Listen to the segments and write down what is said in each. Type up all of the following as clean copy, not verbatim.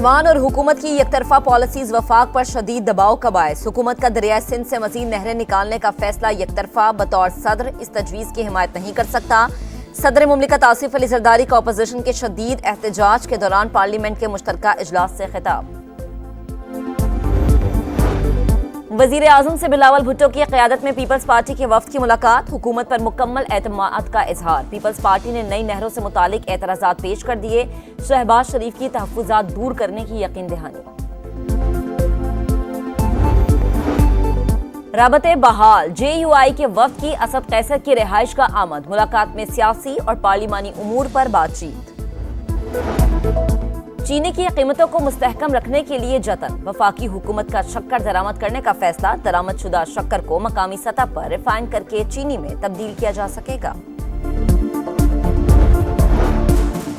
ऐवान और हुकूमत की एकतरफा पॉलिसीज वफाक पर शदीद दबाव का बायस। हुकूमत का दरिया सिंध से मजीद नहरें निकालने का फैसला एकतरफा बतौर सदर इस तजवीज़ की हिमायत नहीं कर सकता। सदर मुमलिकत आसिफ अली जरदारी का अपोजिशन के शदीद एहतजाज के दौरान पार्लियामेंट के मुश्तरका इजलास से खिताब। वजीर आजम से बिलावल भुट्टो की क़यादत में पीपल्स पार्टी के वफ्द की मुलाकात। हुकूमत पर मुकम्मल एतमाद का इजहार। पीपल्स पार्टी ने नई नहरों से मुतालिक एतराज़ात पेश कर दिए। शहबाज शरीफ की तहफ़्फ़ुज़ात दूर करने की यकीन दहानी। राबते बहाल। JUI के वफ्द की असद कैसर की रिहाइश का आमद। मुलाकात में सियासी और पार्लिमानी उमूर पर बातचीत। चीनी की कीमतों को मुस्तहकम रखने के लिए जतन। वफाकी हुकूमत का शक्कर दरामद करने का फैसला। दरामद शुदा शक्कर को मकामी सतह पर रिफाइन करके चीनी में तब्दील किया जा सकेगा।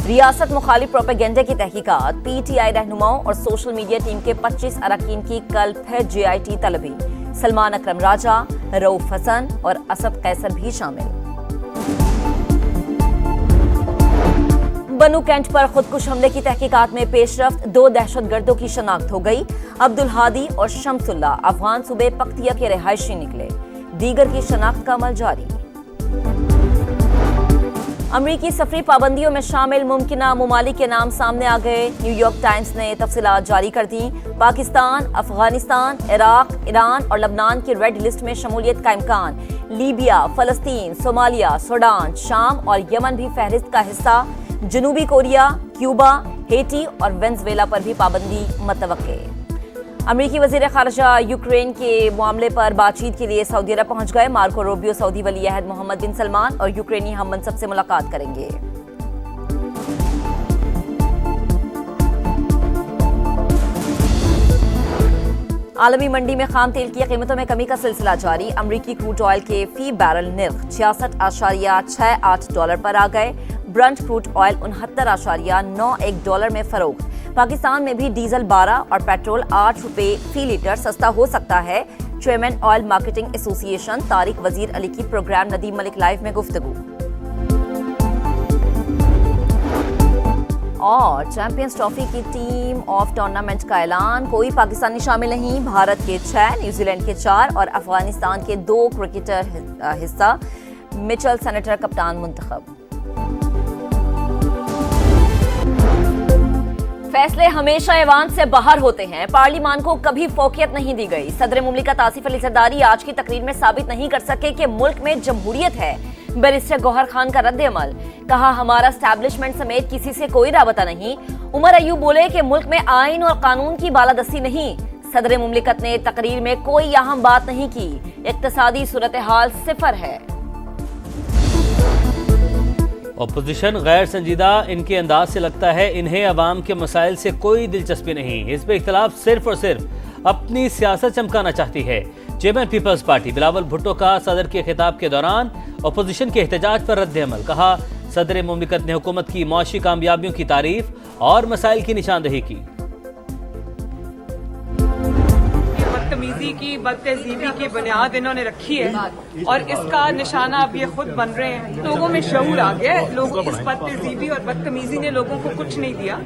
रियासत मुखालिफ प्रोपेगेंडे की तहकीकात। PTI रहनुमाओं और सोशल मीडिया टीम के 25 अरकान की कल फिर JIT तलबी। सलमान अकरम राजा, रऊफ हसन और असद कैसर भी शामिल। बनू कैंट पर खुदकुश हमले की तहकीकात में पेशरफ्त। 2 दहशतगर्दों की शनाख्त हो गई। अब्दुल हादी और शमसुल्ला अफगान सूबे पख्तिया के रिहायशी निकले। दीगर की शनाख्त का अमल जारी। अमरीकी सफरी पाबंदियों में शामिल मुमकिना ममालिक के नाम सामने आ गए। न्यूयॉर्क टाइम्स ने तफसीलात जारी कर दी। पाकिस्तान, अफगानिस्तान, इराक, ईरान और लबनान की रेड लिस्ट में शमूलियत का इम्कान। लीबिया, फलस्तीन, सोमालिया, सूडान, शाम और यमन भी फहरिस्त का हिस्सा। जनूबी कोरिया, क्यूबा, हेटी और वेनेजुएला पर भी पाबंदी मतवक्के। अमरीकी वजीर खारजा यूक्रेन के मामले पर बातचीत के लिए सऊदी अरब पहुंच गए। मार्को रूबियो सऊदी वली अहद मोहम्मद बिन सलमान और यूक्रेनी हम मनसब से मुलाकात करेंगे। आलमी मंडी में खाम तेल की कीमतों में कमी का सिलसिला जारी। अमरीकी क्रूड ऑयल के फी बैरल निर्ख 66.68 डॉलर पर आ गए। ब्रंट क्रूड ऑयल 69.91 डॉलर में फरोख्त। पाकिस्तान में भी डीजल 12 और पेट्रोल 8 रुपए फी लीटर सस्ता हो सकता है। Chairman oil marketing association Tariq वजीर अली की प्रोग्राम नदीम मलिक लाइव में गुफ्तगू। और चैंपियंस ट्रॉफी की टीम ऑफ टूर्नामेंट का ऐलान। कोई पाकिस्तानी शामिल नहीं। भारत के 6, न्यूजीलैंड के 4 और अफगानिस्तान के 2 क्रिकेटर हिस्सा। मिचेल सेनेटर कप्तान मुंतखब। फैसले हमेशा ऐवान से बाहर होते हैं। पार्लिमान को कभी फोकियत नहीं दी गई। सदर मुमलिकत आसिफ अली जरदारी आज की तकरीर में साबित नहीं कर सके कि मुल्क में जमहूरियत है। बैरिस्टर गौहर खान का रद्द अमल। कहा हमारा एस्टैब्लिशमेंट समेत किसी से कोई राबता नहीं। उमर अयूब बोले कि मुल्क में आइन और कानून की बालादस्ती नहीं। सदर मुमलिकत ने तकरीर में कोई अहम बात नहीं की। इक्तसादी सूरत हाल सिफर है। अपोजिशन गैर संजीदा। इनके अंदाज से लगता है इन्हें अवाम के मसाइल से कोई दिलचस्पी नहीं। हिज़्ब इख्तिलाफ सिर्फ और सिर्फ अपनी सियासत चमकाना चाहती है। चेयरमैन पीपल्स पार्टी बिलावल भुट्टो का सदर के खिताब के दौरान अपोजिशन के एहतजाज पर रद्द अमल। कहा सदर मुमलिकत ने हुकूमत की मौशी कामयाबियों की तारीफ और मसाइल की निशानदही की। बदतमीजी की, बदतहजीबी की बुनियाद इन्होंने रखी है और इसका निशाना अब ये खुद बन रहे हैं। लोगों में शऊर आ गया है। लोग इस बदतहजीबी और बदतमीजी ने लोगों को कुछ नहीं दिया।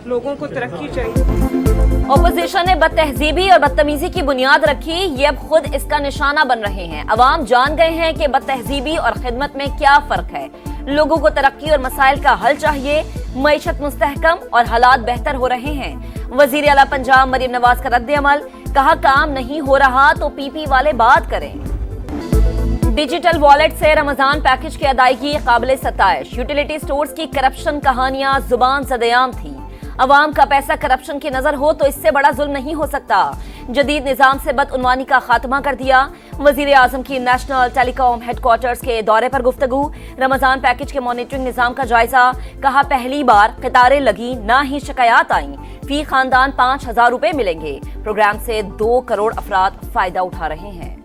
लोगों को तरक्की चाहिए। ऑपोजिशन ने बदतहजीबी और बदतमीजी की बुनियाद रखी। ये अब खुद इसका निशाना बन रहे हैं। अवाम जान गए हैं कि बदतहजीबी और खिदमत में क्या फर्क है। लोगों को तरक्की और मसाइल का हल चाहिए। मईशत मुस्तहकम और हालात बेहतर हो रहे हैं। वजीर आला पंजाब मरियम नवाज का रद्द अमल। कहा काम नहीं हो रहा तो PP वाले बात करें। डिजिटल वॉलेट से रमजान पैकेज की अदायगी काबिल सताइश। यूटिलिटी स्टोर्स की करप्शन कहानियां जुबान ज़देआम थी। अवाम का पैसा करप्शन की नजर हो तो इससे बड़ा जुल्म नहीं हो सकता। जदीद निजाम से बदउनवानी का खात्मा कर दिया। वजीर आजम की नेशनल टेलीकॉम हेडक्वार्टर्स के दौरे पर गुफ्तगू। रमजान पैकेज के मॉनिटरिंग निजाम का जायजा। कहा पहली बार कतारें लगी, ना ही शिकायत आई। फी खानदान 5,000 रुपए मिलेंगे। प्रोग्राम से 2 करोड़ अफराद फायदा उठा रहे हैं।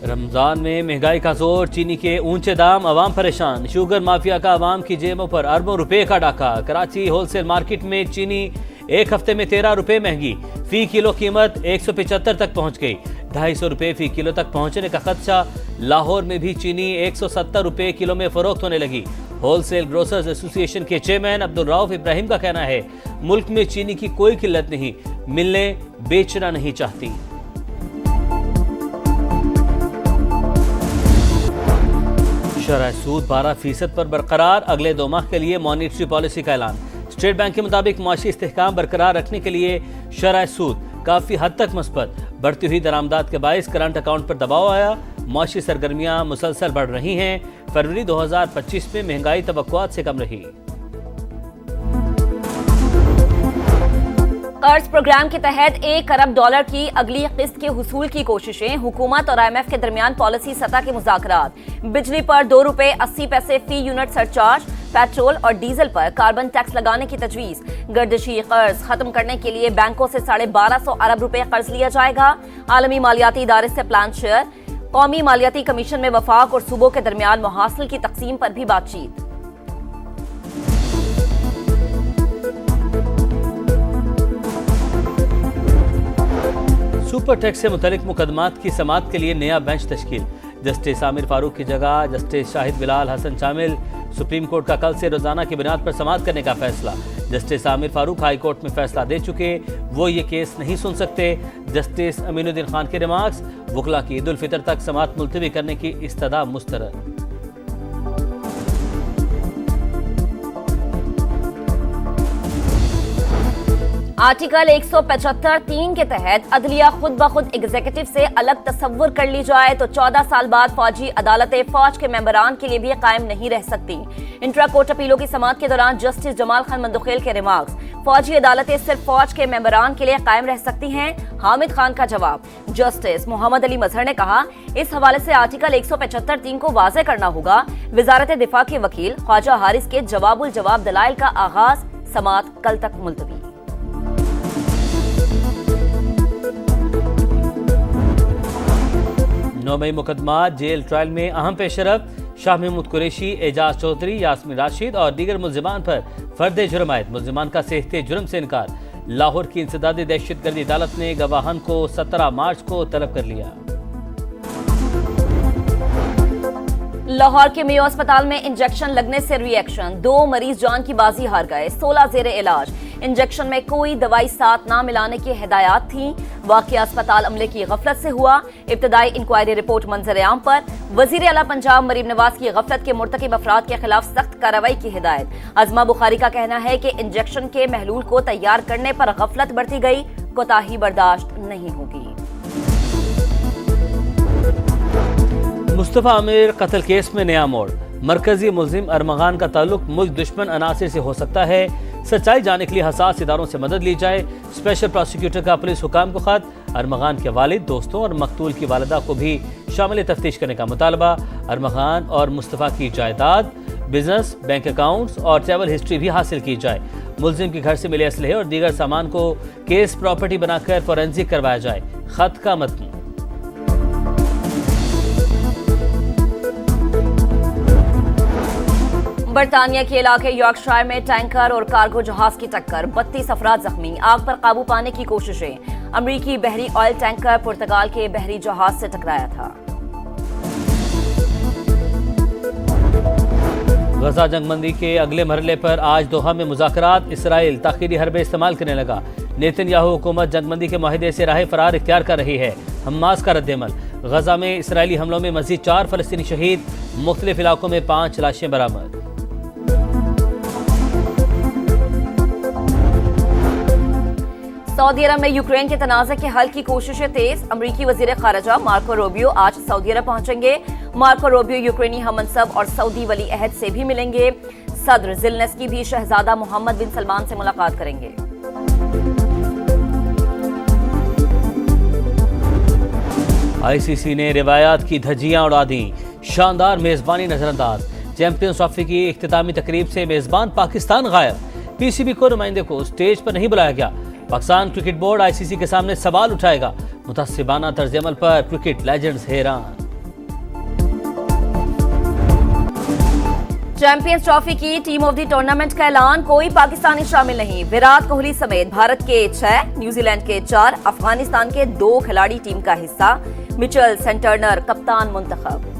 रमजान में महंगाई का जोर। चीनी के ऊंचे दाम, अवाम परेशान। शुगर माफिया का अवाम की जेबों पर अरबों रुपए का डाका। कराची होलसेल मार्केट में चीनी एक हफ्ते में 13 रुपए महंगी। फी किलो कीमत 175 तक पहुंच गई। 250 रुपए फी किलो तक पहुंचने का खदशा। लाहौर में भी चीनी 170 रुपए किलो में फरोख्त होने लगी। होलसेल ग्रोसर्स एसोसिएशन के चेयरमैन अब्दुल रऊफ इब्राहिम का कहना है, मुल्क में चीनी की कोई किल्लत नहीं, मिलने बेचना नहीं चाहती। शरह सूद 12% पर बरकरार, अगले 2 माह के लिए मॉनिटरी पॉलिसी का ऐलान। स्टेट बैंक के मुताबिक माशी इस्तेहकाम बरकरार रखने के लिए शरह सूद काफी हद तक मुस्बत। बढ़ती हुई दरामदात के बायस करंट अकाउंट पर दबाव आया, माशी सरगर्मियां मुसलसल बढ़ रही हैं। फरवरी 2025 में महंगाई तवक्कुआत से कम रही। कर्ज प्रोग्राम के तहत $1 अरब की अगली किस्त के हुसूल की कोशिशें, हुकूमत और IMF के दरमियान पॉलिसी सतह के मुज़ाकरात। बिजली पर ₹2.80 फी यूनिट सरचार्ज, पेट्रोल और डीजल पर कार्बन टैक्स लगाने की तजवीज। गर्दिशी कर्ज खत्म करने के लिए बैंकों से ₹1250 अरब कर्ज लिया जाएगा। आलमी मालियाती इदारे से प्लान शेयर, कौमी मालियाती कमीशन में वफाक और सूबों के दरमियान मुहासिल की तकसीम पर भी बातचीत। सुपर टैक्स से मुतल्लिक मुकदमात की समाअत के लिए नया बेंच तश्कील। जस्टिस आमिर फारूक की जगह जस्टिस शाहिद बिलाल हसन शामिल। सुप्रीम कोर्ट का कल से रोजाना की बुनियाद पर समाअत करने का फैसला। Justice Aamir Farooq high court में फैसला दे चुके, वो ये केस नहीं सुन सकते। जस्टिस अमीनुद्दीन खान के रिमार्क्स, वकला की ईद उल फितर तक समाअत मुलतवी करने की इस्तदा मुस्तरद। आर्टिकल 175(3) के तहत अदलिया खुद ब खुद एग्जीक्यूटिव से अलग तस्वुर कर ली जाए तो 14 साल बाद फौजी अदालतें फौज के मेंबरान के लिए भी कायम नहीं रह सकती। इंट्रा कोर्ट अपीलों की समाअत के दौरान जस्टिस जमाल खान मंदुखेल के रिमार्क्स, फौजी अदालतें सिर्फ फौज के मेंबरान के लिए कायम रह सकती हैं। हामिद खान का जवाब। जस्टिस मोहम्मद अली मजहर ने कहा, इस हवाले से आर्टिकल 175(3) को वाज़ेह करना होगा। वजारत दिफा के वकील ख्वाजा हारिस के जवाबुल जवाब दलाइल का आगाज, समाअत कल तक मुलतवी। 9 मई मुकदमा जेल ट्रायल में अहम पेशरफ। शाह महमूद कुरैशी, एजाज चौधरी, यास्मीन राशिद और दीगर मुल्जिमान पर फर्द जुर्म आयद। मुल्जिमान का सेहते जुर्म से इनकार। लाहौर की इंसदादी दहशतगर्दी अदालत ने गवाहन को 17 मार्च को तलब कर लिया। लाहौर के मेयो अस्पताल में इंजेक्शन लगने से रिएक्शन, 2 मरीज जान की बाजी हार गए, 16 जेर इलाज। इंजेक्शन में कोई दवाई साथ ना मिलाने की हिदायत थी। वाक़या अस्पताल अमले की गफलत से हुआ। इब्तदाई इंक्वायरी रिपोर्ट मंजर-ए-आम पर। वजीर आला पंजाब मरीम नवाज की गफलत के मुर्तकिब अफराद के खिलाफ सख्त कार्रवाई की हिदायत। अजमा बुखारी का कहना है कि इंजेक्शन के महलूल को तैयार करने पर गफलत बरती गई, कोताही बर्दाश्त नहीं होगी। मुस्तफा आमिर कत्ल केस में नया मोड़। मरकजी मुल्जिम अरमगान का ताल्लुक मुल्क दुश्मन अनासिर से हो सकता है। सच्चाई जानने के लिए हसास इदारों से मदद ली जाए। स्पेशल प्रोसिक्यूटर का पुलिस हुकाम को खत। अरमगान के वालिद, दोस्तों और मकतूल की वालिदा को भी शामिल तफ्तीश करने का मुतालबा। अरमगान और मुस्तफा की जायदाद, बिजनेस, बैंक अकाउंट्स और ट्रैवल हिस्ट्री भी हासिल की जाए। मुल्जिम के घर से मिले असलहे और दीगर सामान को केस प्रॉपर्टी बनाकर फोरेंसिक करवाया जाए। खत का मतन। बरतानिया के इलाके यॉर्कशायर में टैंकर और कार्गो जहाज की टक्कर, 32 अफराद जख्मी। आग पर काबू पाने की कोशिशें। अमरीकी बहरी ऑयल टैंकर पुर्तगाल के बहरी जहाज से टकराया था। गजा जंगबंदी के अगले मरहले पर आज दोहा में मुज़ाकरात। इसराइल ताख़ीरी हरबे इस्तेमाल करने लगा। नेतन्याहू हुकूमत जंगबंदी के माहिदे से राह फरार इख्तियार कर रही है। हमास का रद्देमल। गजा में इसराइली हमलों में मज़ीद 4 फ़लस्तीनी शहीद। मुख्तलिफ इलाकों में 5 लाशें बरामद। सऊदी अरब में यूक्रेन के तनाज़े के हल की कोशिशें तेज। अमरीकी वज़ीर ख़ारिजा मार्को रूबियो आज सऊदी अरब पहुंचेंगे। मार्को रूबियो यूक्रेनी हममनसब और सऊदी वली अहद से भी मिलेंगे। सदर ज़ेलेंस्की भी शहजादा मोहम्मद बिन सलमान से मुलाकात करेंगे। ICC ने रिवायात की धज्जियां उड़ा दी। शानदार मेजबानी नजरअंदाज। चैंपियंस ट्रॉफी की इख्तितामी तकरीब से मेजबान पाकिस्तान गायब। PCB को नुमाइंदे को स्टेज पर नहीं बुलाया गया। पाकिस्तान क्रिकेट बोर्ड ICC के सामने सवाल उठाएगा। मुतस्सिबाना तर्ज अमल पर क्रिकेट लेजेंड्स हैरान। चैंपियंस ट्रॉफी की टीम ऑफ द टूर्नामेंट का ऐलान, कोई पाकिस्तानी शामिल नहीं। विराट कोहली समेत भारत के 6, न्यूजीलैंड के 4, अफगानिस्तान के 2 खिलाड़ी टीम का हिस्सा। मिचेल सेंटनर कप्तान मुंतखब।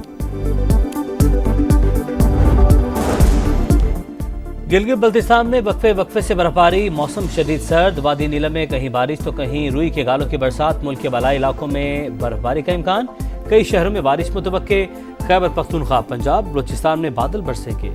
गिलगित बल्तिस्तान में वक्फे से बर्फबारी, मौसम शदीद सर्द, वादी नीलम में कहीं बारिश तो कहीं रुई के गालों की बरसात। मुल्क के बलाई इलाकों में बर्फबारी का इम्कान, कई शहरों में बारिश मुतवक्के। खैबर पख्तूनख्वा, पंजाब, बलूचिस्तान में बादल बरसेंगे।